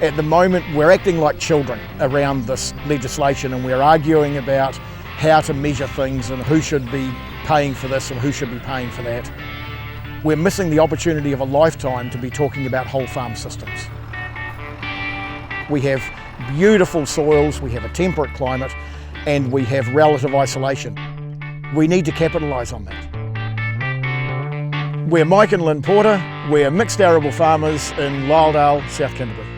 At the moment, we're acting like children around this legislation, and we're arguing about how to measure things and who should be paying for this and who should be paying for that. We're missing the opportunity of a lifetime to be talking about whole farm systems. We have beautiful soils, we have a temperate climate, and we have relative isolation. We need to capitalise on that. We're Mike and Lynn Porter, we're mixed arable farmers in Lyalldale, South Canterbury.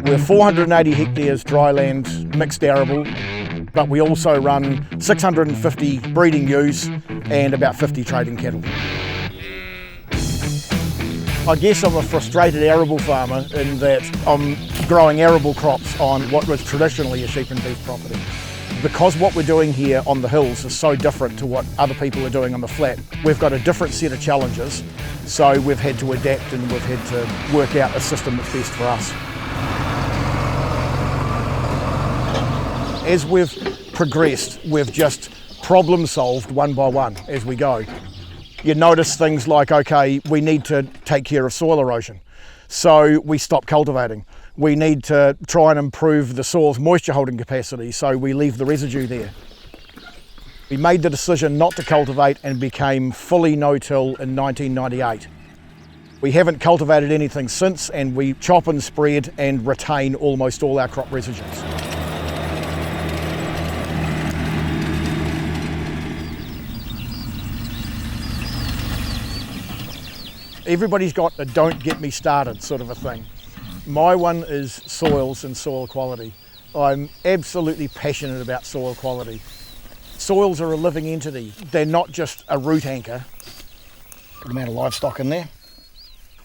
We're 480 hectares dry land, mixed arable, but we also run 650 breeding ewes and about 50 trading cattle. I guess I'm a frustrated arable farmer in that I'm growing arable crops on what was traditionally a sheep and beef property. Because what we're doing here on the hills is so different to what other people are doing on the flat, we've got a different set of challenges, so we've had to adapt and we've had to work out a system that's best for us. As we've progressed, we've just problem solved one by one as we go. You notice things like, okay, we need to take care of soil erosion, so we stop cultivating. We need to try and improve the soil's moisture holding capacity, so we leave the residue there. We made the decision not to cultivate and became fully no-till in 1998. We haven't cultivated anything since, and we chop and spread and retain almost all our crop residues. Everybody's got a don't get me started sort of a thing. My one is soils and soil quality. I'm absolutely passionate about soil quality. Soils are a living entity. They're not just a root anchor. Good amount of livestock in there.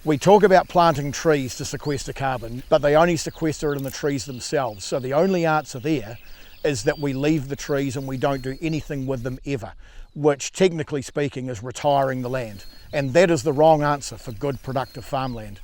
We talk about planting trees to sequester carbon, but they only sequester it in the trees themselves. So the only answer there is that we leave the trees and we don't do anything with them ever, which technically speaking is retiring the land. And that is the wrong answer for good productive farmland.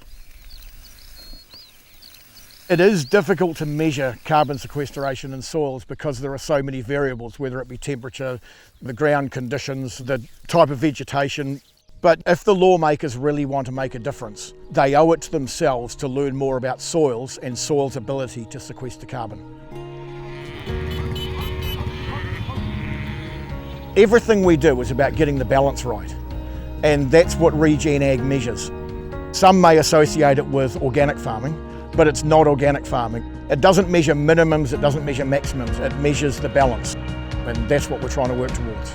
It is difficult to measure carbon sequestration in soils because there are so many variables, whether it be temperature, the ground conditions, the type of vegetation. But if the lawmakers really want to make a difference, they owe it to themselves to learn more about soils and soils' ability to sequester carbon. Everything we do is about getting the balance right, and that's what Regen Ag measures. Some may associate it with organic farming, but it's not organic farming. It doesn't measure minimums, it doesn't measure maximums, it measures the balance, and that's what we're trying to work towards.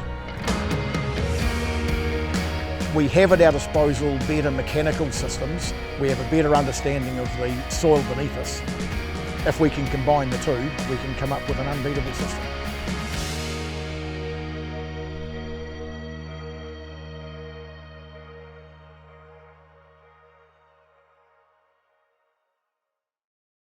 We have at our disposal better mechanical systems, we have a better understanding of the soil beneath us. If we can combine the two, we can come up with an unbeatable system.